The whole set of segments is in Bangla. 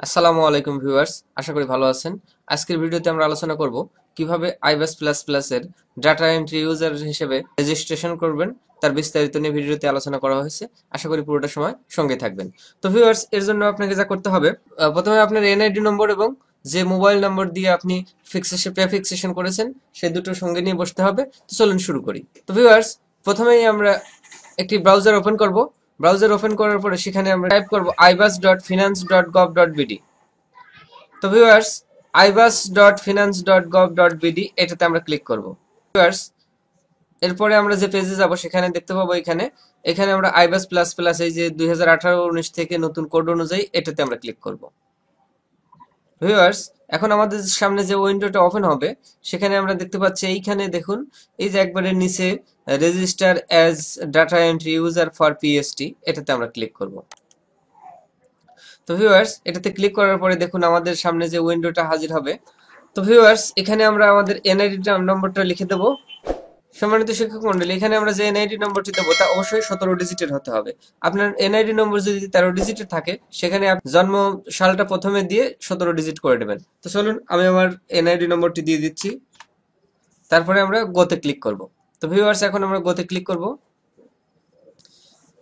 আসসালামু আলাইকুম ভিউয়ার্স, আশা করি ভালো আছেন। আজকের ভিডিওতে আমরা আলোচনা করব কিভাবে আইবাস প্লাস প্লাস এর ডাটা এন্ট্রি ইউজার হিসেবে রেজিস্ট্রেশন করবেন। তার বিস্তারিত নিয়ে ভিডিওতে আলোচনা করা হয়েছে। আশা করি পুরোটা সময় সঙ্গে থাকবেন। তো ভিউয়ার্স, এর জন্য আপনাকে যা করতে হবে, প্রথমে আপনার এনআইডি নম্বর এবং যে মোবাইল নম্বর দিয়ে আপনি ফিক্সেশন করেছেন সেই দুটো সঙ্গে নিয়ে বসতে হবে। তো চলুন শুরু করি। তো ভিউয়ার্স, প্রথমেই আমরা একটি ব্রাউজার ওপেন করব। ব্রাউজার ওপেন করার পরে সেখানে আমরা টাইপ করব ibas.finance.gov.bd। তো ভিউয়ার্স, ibas.finance.gov.bd এটাতে আমরা ক্লিক করব। ভিউয়ার্স, এরপরে আমরা যে পেজে যাব সেখানে দেখতে পাবো এখানে এখানে আমরা আইবাস প্লাস প্লাস এই যে 2018-19 থেকে নতুন কোড অনুযায়ী এটাতে আমরা ক্লিক করব। ভিউয়ার্স, এখন আমাদের সামনে যে উইন্ডোটা ওপেন হবে সেখানে আমরা দেখতে পাচ্ছি এইখানে দেখুন, এই যে একবারে নিচে register as data entry user for PST, এটাতে আমরা ক্লিক করব। তো ভিউয়ার্স, এটাতে ক্লিক করার পরে দেখুন আমাদের সামনে যে উইন্ডোটা হাজির হবে। তো ভিউয়ার্স, এখানে আমরা আমাদের এনআইডি নম্বরটা লিখে দেবো। সম্মানিত শিক্ষক মন্ডলী, এখানে আমরা যে এনআইডি নম্বরটি দেবো তা অবশ্যই 17 ডিজিটের হতে হবে। আপনার এনআইডি নম্বর যদি 13 ডিজিটের থাকে সেখানে জন্ম সালটা প্রথমে দিয়ে 17 ডিজিট করে দেবেন। তো চলুন আমি আমার এনআইডি নম্বরটি দিয়ে দিচ্ছি, তারপরে আমরা গোতে ক্লিক করব। তো ভিউয়ার্স, এখন আমরা গোতে ক্লিক করব।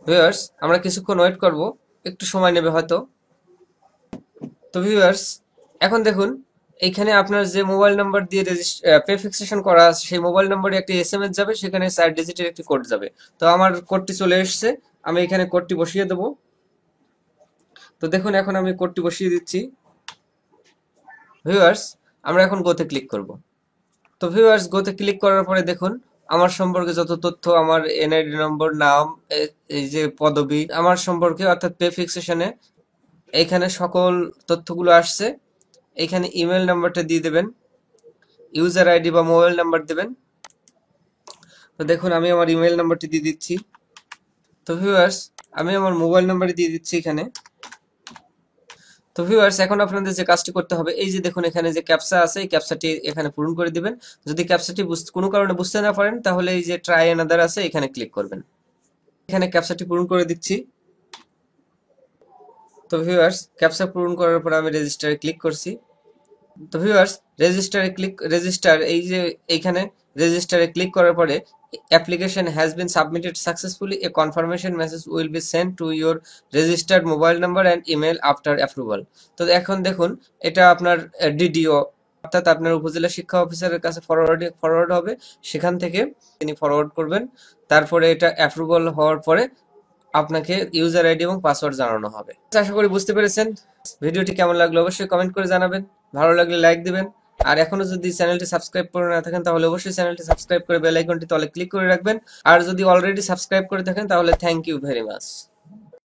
ভিউয়ার্স, আমরা কিছুক্ষণ ওয়েট করব, একটু সময় নেবে হয়তো। তো ভিউয়ার্স, এখন দেখুন এইখানে আপনার যে মোবাইল নাম্বার দিয়ে প্রেফিক্সেশন করা আছে সেই মোবাইল নম্বরে একটি এসএমএস যাবে, সেখানে 4 ডিজিটের একটি কোড যাবে। তো আমার কোডটি চলে এসেছে, আমি এখানে কোডটি বসিয়ে দেব। তো দেখুন এখন আমি কোডটি বসিয়ে দিচ্ছি। ভিউয়ার্স, আমরা এখন গোতে ক্লিক করব। তো ভিউয়ার্স, গোতে ক্লিক করার পরে দেখুন আমার সম্পর্কে যত তথ্য, আমার এনআইডি নম্বর, নাম, এই যে পদবি আমার সম্পর্কে অর্থাৎ প্রেফিক্সেশনে এইখানে সকল তথ্যগুলো আসছে। এইখানে ইমেল নাম্বারটা দিয়ে দেবেন, ইউজার আইডি বা মোবাইল নাম্বার দেবেন। তো দেখুন আমি আমার ইমেল নাম্বারটি দিয়ে দিচ্ছি। তো ভিউয়ার্স, আমি আমার মোবাইল নাম্বারটি দিয়ে দিচ্ছি এখানে। তো ভিউয়ার্স, এখন আপনাদের যে কাজটি করতে হবে, এই যে দেখুন এখানে যে ক্যাপচা আছে এই ক্যাপচাটি এখানে পূরণ করে দিবেন। যদি ক্যাপচাটি কোনো কারণে বুঝতে না পারেন তাহলে এই যে ট্রাই অ্যানাদার আছে এখানে ক্লিক করবেন। এখানে ক্যাপচাটি পূরণ করে দিচ্ছি। তো ভিউয়ার্স, ক্যাপচা পূরণ করার পর আমি রেজিস্টারে ক্লিক করছি। তো ভিউয়ার্স, রেজিস্টার এই যে এইখানে রেজিস্টারে ক্লিক করার পরে application has been submitted successfully, A confirmation message will be sent to your registered mobile number and email after approval. তো এখন দেখুন এটা আপনার ডিডিও অর্থাৎ আপনার উপজেলা শিক্ষা অফিসারের কাছে ফরওয়ার্ড হবে, সেখান থেকে তিনি ফরওয়ার্ড করবেন। তারপরে এটা অ্যাপ্রুভাল হওয়ার পরে আপনাকে ইউজার আইডি এবং পাসওয়ার্ড জানানো হবে। আশা করি বুঝতে পেরেছেন। ভিডিওটি কেমন লাগলো অবশ্যই কমেন্ট করে জানাবেন, ভালো লাগলে লাইক দিবেন। আর এখনো যদি চ্যানেলটি সাবস্ক্রাইব করে না থাকেন তাহলে অবশ্যই চ্যানেলটি সাবস্ক্রাইব করে বেল আইকনটি তলে ক্লিক করে রাখবেন। আর যদি অলরেডি সাবস্ক্রাইব করে থাকেন তাহলে থ্যাংক ইউ ভেরি মাচ।